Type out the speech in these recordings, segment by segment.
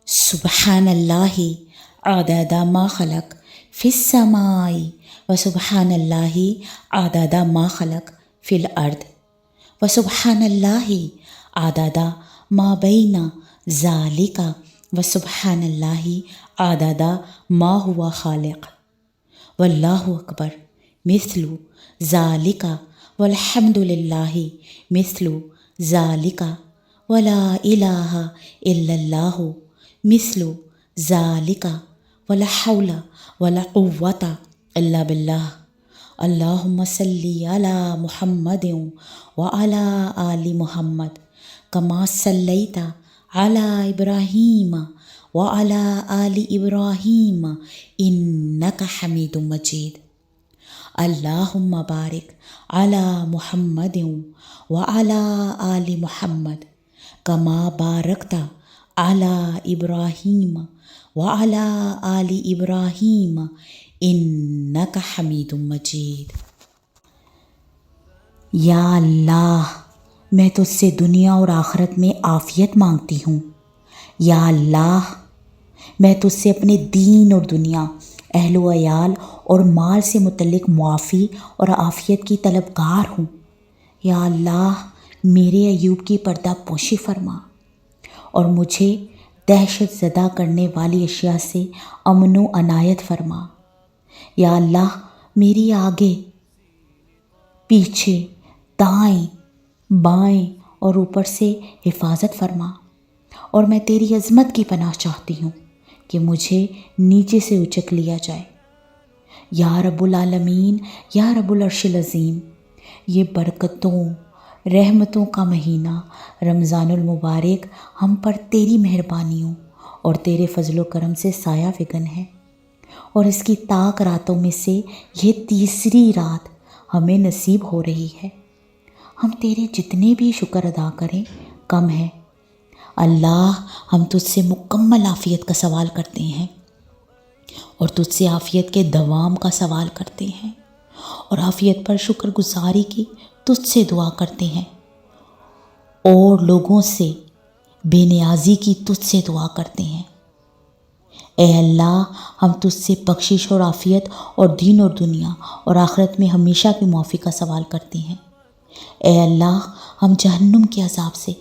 سبحان اللہ عدد ما خلق فی السماء و سبحان اللہ عدد ما خلق فی الارض و سبحان اللہ عدد ما بین ذالک و سبحان اللہ عدد ما هو خالق واللہ اکبر مثل ذالک والحمد للہ مثل ذالک ولا الہ الا اللہ مثل ذالک ولا حول ولا قوة الا باللہ اللہم صلی علی محمد وعلی آل محمد کما صلیت علی ابراہیم وعلی آل ابراہیم انک حمید مجید اللہم بارک علی محمد وعلی آل محمد کما بارکت علی ابراہیم وعلی آل ابراہیم انک حمید مجید۔ یا اللہ، میں تجھ سے دنیا اور آخرت میں عافیت مانگتی ہوں۔ یا اللہ، میں تجھ سے اپنے دین اور دنیا، اہل و عیال اور مال سے متعلق معافی اور عافیت کی طلبگار ہوں۔ یا اللہ، میرے ایوب کی پردہ پوشی فرما اور مجھے دہشت زدہ کرنے والی اشیاء سے امن و عنایت فرما۔ یا اللہ، میری آگے، پیچھے، دائیں، بائیں اور اوپر سے حفاظت فرما، اور میں تیری عظمت کی پناہ چاہتی ہوں کہ مجھے نیچے سے اچک لیا جائے۔ یا رب العالمین، یا رب العرش العظیم، یہ برکتوں، رحمتوں کا مہینہ رمضان المبارک ہم پر تیری مہربانیوں اور تیرے فضل و کرم سے سایہ فگن ہے، اور اس کی طاق راتوں میں سے یہ تیسری رات ہمیں نصیب ہو رہی ہے۔ ہم تیرے جتنے بھی شکر ادا کریں کم ہے۔ اللہ، ہم تجھ سے مکمل عافیت کا سوال کرتے ہیں، اور تجھ سے عافیت کے دوام کا سوال کرتے ہیں، اور عافیت پر شکر گزاری کی تجھ سے دعا کرتے ہیں، اور لوگوں سے بے نیازی کی تجھ سے دعا کرتے ہیں۔ اے اللہ، ہم تجھ سے بخشش اور عافیت اور دین اور دنیا اور آخرت میں ہمیشہ کی معافی کا سوال کرتے ہیں۔ اے اللہ، ہم جہنم کے عذاب سے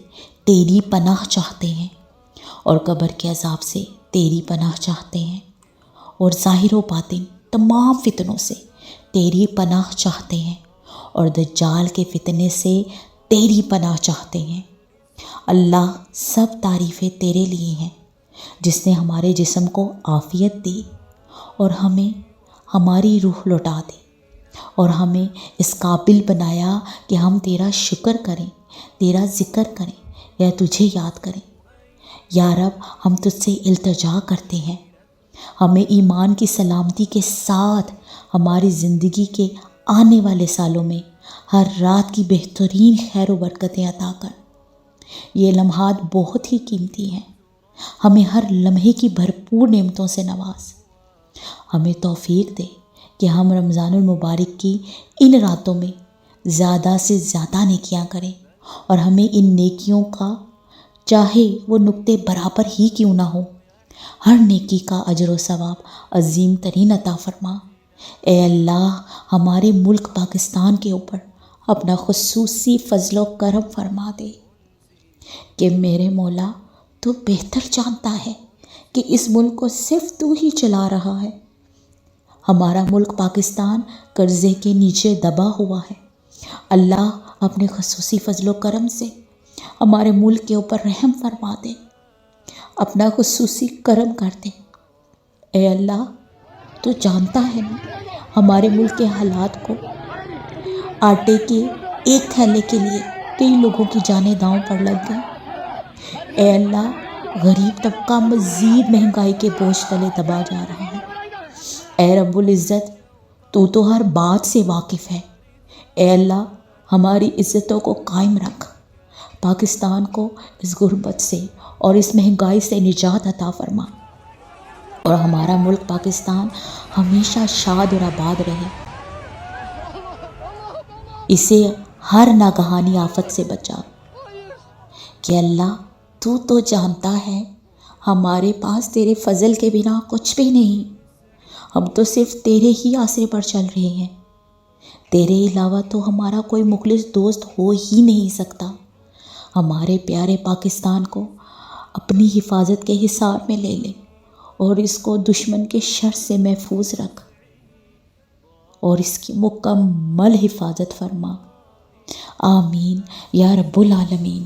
تیری پناہ چاہتے ہیں، اور قبر کے عذاب سے تیری پناہ چاہتے ہیں، اور ظاہر و باطن تمام فتنوں سے تیری پناہ چاہتے ہیں، اور دجال کے فتنے سے تیری پناہ چاہتے ہیں۔ اللہ، سب تعریفیں تیرے لیے ہیں، جس نے ہمارے جسم کو عافیت دی اور ہمیں ہماری روح لوٹا دی، اور ہمیں اس قابل بنایا کہ ہم تیرا شکر کریں، تیرا ذکر کریں یا تجھے یاد کریں۔ یا رب، ہم تجھ سے التجا کرتے ہیں، ہمیں ایمان کی سلامتی کے ساتھ ہماری زندگی کے آنے والے سالوں میں ہر رات کی بہترین خیر و برکتیں عطا کر۔ یہ لمحات بہت ہی قیمتی ہیں، ہمیں ہر لمحے کی بھرپور نعمتوں سے نواز۔ ہمیں توفیق دے کہ ہم رمضان المبارک کی ان راتوں میں زیادہ سے زیادہ نیکیاں کریں، اور ہمیں ان نیکیوں کا، چاہے وہ نقطے برابر ہی کیوں نہ ہو، ہر نیکی کا اجر و ثواب عظیم ترین عطا فرما۔ اے اللہ، ہمارے ملک پاکستان کے اوپر اپنا خصوصی فضل و کرم فرما دے، کہ میرے مولا، تو بہتر جانتا ہے کہ اس ملک کو صرف تو ہی چلا رہا ہے۔ ہمارا ملک پاکستان قرضے کے نیچے دبا ہوا ہے۔ اللہ، اپنے خصوصی فضل و کرم سے ہمارے ملک کے اوپر رحم فرما دے، اپنا خصوصی کرم کر دے۔ اے اللہ، تو جانتا ہے نا ہمارے ملک کے حالات کو۔ آٹے کے ایک تھیلے کے لیے کئی لوگوں کی جانیں داؤں پر لگ گئیں۔ اے اللہ، غریب طبقہ مزید مہنگائی کے بوجھ تلے دبا جا رہا ہے۔ اے رب العزت، تو ہر بات سے واقف ہے۔ اے اللہ، ہماری عزتوں کو قائم رکھ، پاکستان کو اس غربت سے اور اس مہنگائی سے نجات عطا فرما، اور ہمارا ملک پاکستان ہمیشہ شاد اور آباد رہے۔ اسے ہر ناگہانی آفت سے بچا، کہ اللہ تو جانتا ہے ہمارے پاس تیرے فضل کے بنا کچھ بھی نہیں، ہم تو صرف تیرے ہی آسرے پر چل رہے ہیں، تیرے علاوہ تو ہمارا کوئی مخلص دوست ہو ہی نہیں سکتا۔ ہمارے پیارے پاکستان کو اپنی حفاظت کے حصار میں لے لے اور اس کو دشمن کے شر سے محفوظ رکھ اور اس کی مکمل حفاظت فرما، آمین یا رب العالمین۔